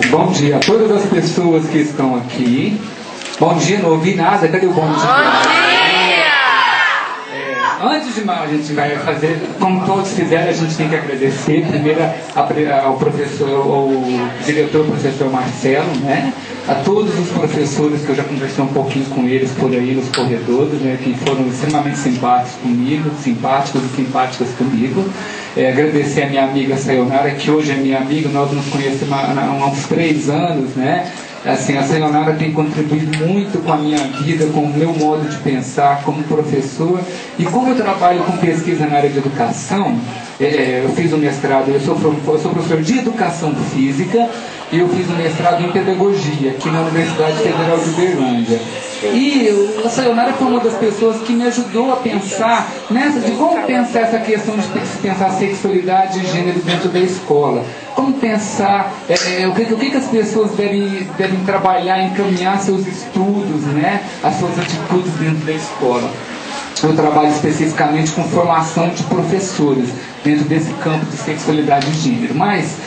Bom dia a todas as pessoas que estão aqui. Bom dia, não ouvi nada, cadê o bom dia? Bom dia! Antes de mais, a gente vai fazer, como todos fizeram, a gente tem que agradecer primeiro ao professor, ao diretor, professor Marcelo, né? A todos os professores que eu já conversei um pouquinho com eles por aí nos corredores, né? Que foram extremamente simpáticos comigo, simpáticos e simpáticas comigo. Agradecer a minha amiga Sayonara, que hoje é minha amiga, nós nos conhecemos há uns 3 anos, né? Assim, a Sayonara tem contribuído muito com a minha vida, com o meu modo de pensar como professor. E como eu trabalho com pesquisa na área de educação, eu fiz um mestrado, eu sou professor de educação física e eu fiz um mestrado em pedagogia aqui na Universidade Federal de Uberlândia. E a Sayonara foi uma das pessoas que me ajudou a pensar de como pensar essa questão de pensar sexualidade e gênero dentro da escola. Como pensar o que as pessoas devem trabalhar, encaminhar seus estudos, né, as suas atitudes dentro da escola. Eu trabalho especificamente com formação de professores dentro desse campo de sexualidade e gênero. Mas,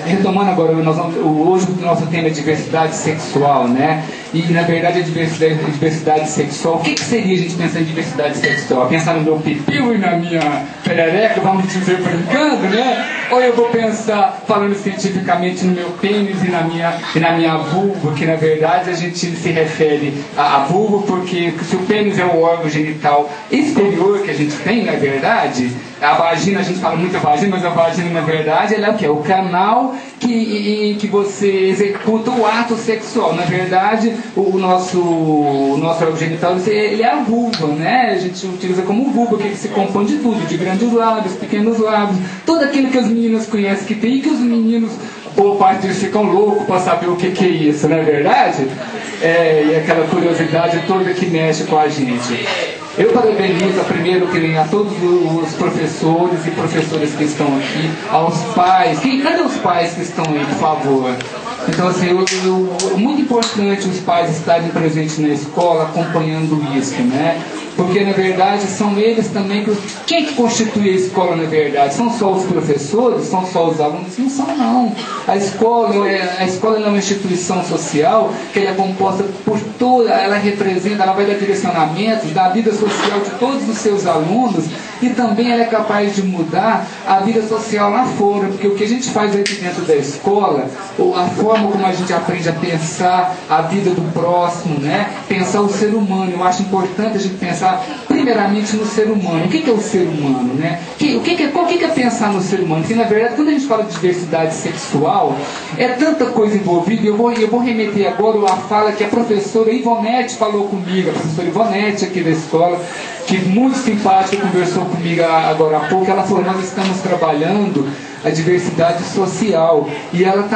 retomando agora, hoje o nosso tema é diversidade sexual, né? E, na verdade, a diversidade sexual, o que seria a gente pensar em diversidade sexual? Pensar no meu pipiu e na minha perereca, vamos dizer, brincando, né? Ou eu vou pensar, falando cientificamente, no meu pênis e na minha vulva, que, na verdade, a gente se refere a vulva, porque se o pênis é o órgão genital exterior que a gente tem, na verdade, a vagina, a gente fala muito vagina, mas a vagina, na verdade, ela é o quê? O canal que você executa o ato sexual. Na verdade, o nosso órgão genital, ele é a vulva, né? A gente utiliza como vulva, que se compõe de tudo, de grandes lábios, pequenos lábios, tudo aquilo que as meninas conhecem que tem e que os meninos, boa parte deles ficam loucos para saber o que é isso, não é verdade? E aquela curiosidade toda que mexe com a gente. Eu parabenizo primeiro a todos os professores e professoras que estão aqui, aos pais. Cadê os pais que estão aí, por favor? Então, assim, muito importante os pais estarem presentes na escola acompanhando isso, né? Porque, na verdade, são eles também quem que constitui a escola, na verdade? São só os professores? São só os alunos? Não são, não. A escola é uma instituição social que ela é composta por toda, ela representa, ela vai dar direcionamentos da vida social de todos os seus alunos e também ela é capaz de mudar a vida social lá fora, porque o que a gente faz aqui dentro da escola, a forma como a gente aprende a pensar a vida do próximo, né? Pensar o ser humano, eu acho importante a gente pensar primeiramente no ser humano. O que é o ser humano, né? O que é pensar no ser humano? Porque, na verdade, quando a gente fala de diversidade sexual, é tanta coisa envolvida, e eu vou remeter agora a fala que a professora Ivonete falou comigo, a professora Ivonete aqui da escola, que muito simpática, conversou comigo agora há pouco. Ela falou: nós estamos trabalhando a diversidade social, e ela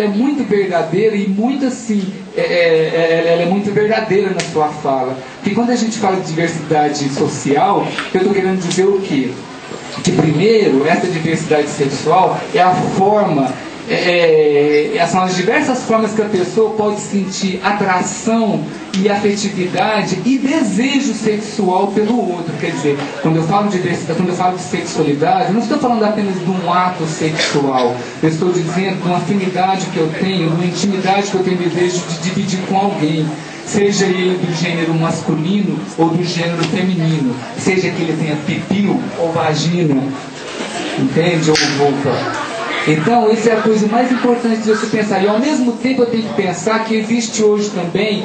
é muito verdadeira e muito assim, ela é muito verdadeira na sua fala. Porque quando a gente fala de diversidade social, eu estou querendo dizer o quê? Que primeiro, essa diversidade sexual é a forma, são as diversas formas que a pessoa pode sentir atração e afetividade e desejo sexual pelo outro. Quer dizer, quando eu falo de diversidade, quando eu falo de sexualidade, eu não estou falando apenas de um ato sexual, eu estou dizendo de uma afinidade que eu tenho, de uma intimidade que eu tenho desejo de dividir com alguém, seja ele do gênero masculino ou do gênero feminino, seja que ele tenha pipil ou vagina, entende? Ou vulva. Então, isso é a coisa mais importante de você pensar. E, ao mesmo tempo, eu tenho que pensar que existe hoje também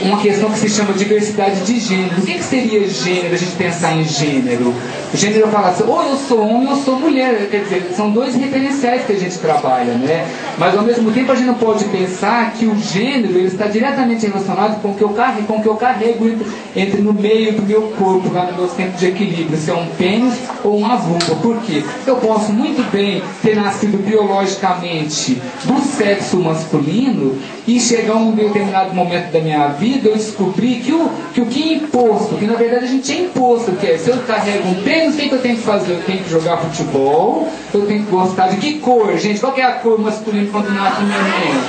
uma questão que se chama diversidade de gênero. O que seria gênero, a gente pensar em gênero? O gênero fala assim, ou eu sou homem ou eu sou mulher. Quer dizer, são dois referenciais que a gente trabalha, né? Mas, ao mesmo tempo, a gente não pode pensar que o gênero ele está diretamente relacionado com o que eu carrego entre no meio do meu corpo, lá no meu centro de equilíbrio, se é um pênis ou uma vulva. Por quê? Eu posso muito bem ter nascido biologicamente do sexo masculino e chegar a um determinado momento da minha vida eu descobri que o que é imposto, que na verdade a gente é imposto, que é, se eu carrego um pênis, o que eu tenho que fazer? Eu tenho que jogar futebol, eu tenho que gostar de que cor, gente? Qual que é a cor masculina quando nasce um menino?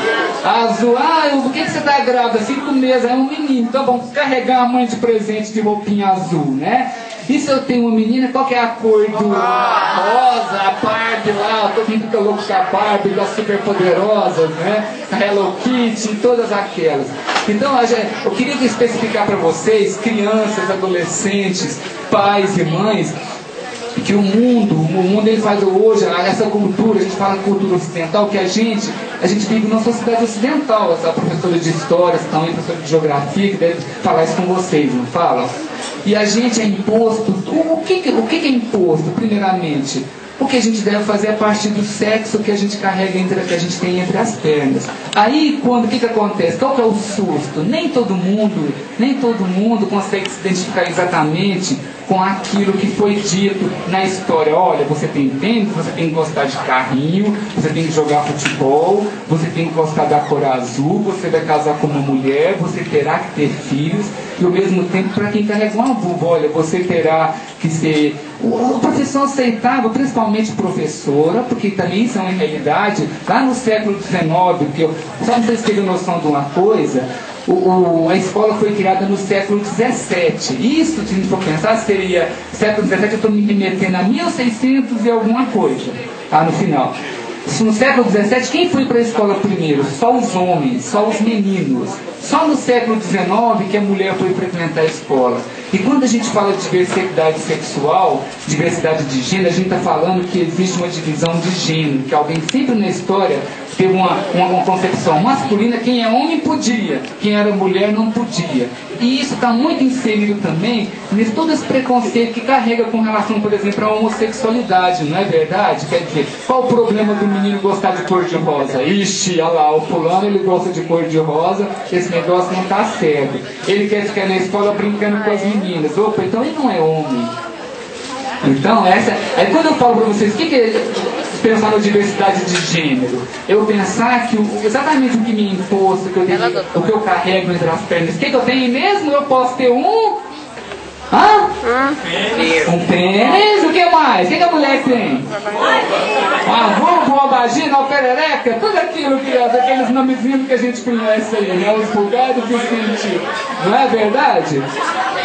Azul. Por que você está grávida? 5 meses, é um menino, então vamos carregar a mãe de presente de roupinha azul, né? E se eu tenho uma menina, qual que é a cor do rosa, a Barbie lá, todo mundo fica louco com a Barbie, das super poderosas, né? A Hello Kitty, todas aquelas. Então, eu queria especificar para vocês, crianças, adolescentes, pais e mães, que o mundo ele faz hoje, essa cultura, a gente fala cultura ocidental, que a gente vive numa sociedade ocidental. Essa professora de história, também professora de geografia, que deve falar isso com vocês, não fala? E a gente é imposto, o que é imposto, primeiramente? O que a gente deve fazer a partir do sexo que a gente carrega, que a gente tem entre as pernas. Aí, o que acontece? Qual que é o susto? Nem todo mundo consegue se identificar exatamente com aquilo que foi dito na história. Olha, você tem tênis, você tem que gostar de carrinho, você tem que jogar futebol, você tem que gostar da cor azul, você vai casar com uma mulher, você terá que ter filhos, e ao mesmo tempo, para quem carrega uma vulva, olha, você terá que ser... A profissão aceitava, principalmente professora, porque também isso é uma realidade. Lá no século XIX, só para vocês terem noção de uma coisa, a escola foi criada no século XVII. Isso, se a gente for pensar, seria século XVII, eu estou me remetendo a 1600 e alguma coisa, no final. No século XVII, quem foi para a escola primeiro? Só os homens, só os meninos. Só no século XIX que a mulher foi frequentar a escola. E quando a gente fala de diversidade sexual, diversidade de gênero, a gente está falando que existe uma divisão de gênero, que alguém sempre na história teve uma concepção masculina, quem é homem podia, quem era mulher não podia. E isso está muito inserido também em todo esse preconceito que carrega com relação, por exemplo, à homossexualidade, não é verdade? Quer dizer, qual o problema do menino gostar de cor de rosa? Ixi, olha lá, o fulano ele gosta de cor de rosa, esse negócio não está certo. Ele quer ficar na escola brincando com as meninas. Opa, então ele não é homem. Então, aí quando eu falo para vocês, o que é pensar na diversidade de gênero? Eu pensar que exatamente o que me imposto, o que eu carrego entre as pernas, o que eu tenho mesmo? Eu posso ter um pênis, o que mais? O que a mulher tem? Uma vulva, uma vagina, uma perereca, tudo aquilo aqueles nomezinhos que a gente conhece aí, né? Os vulgares e os científicos. Não é verdade?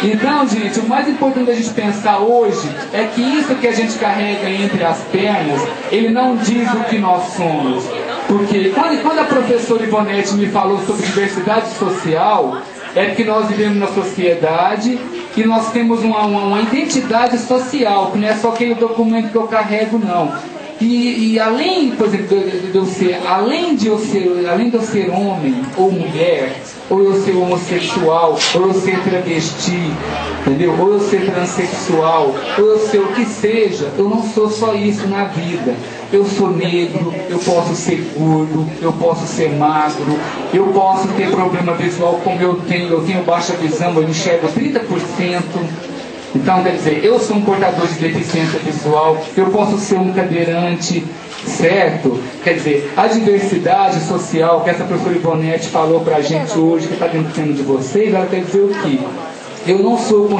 Então, gente, o mais importante da gente pensar hoje é que isso que a gente carrega entre as pernas, ele não diz o que nós somos. Porque quando a professora Ivonete me falou sobre diversidade social, é porque nós vivemos na sociedade e nós temos uma identidade social, que não é só aquele documento que eu carrego, não. E além, por exemplo, além de eu ser homem ou mulher, ou eu ser homossexual, ou eu ser travesti, entendeu? Ou eu ser transexual, ou eu ser o que seja, eu não sou só isso na vida. Eu sou negro, eu posso ser gordo, eu posso ser magro, eu posso ter problema visual como eu tenho baixa visão, eu enxergo 30%. Então, quer dizer, eu sou um portador de deficiência visual, eu posso ser um cadeirante, certo? Quer dizer, a diversidade social que essa professora Ivonete falou pra gente hoje, que está dentro de vocês, ela quer dizer o quê? Eu não sou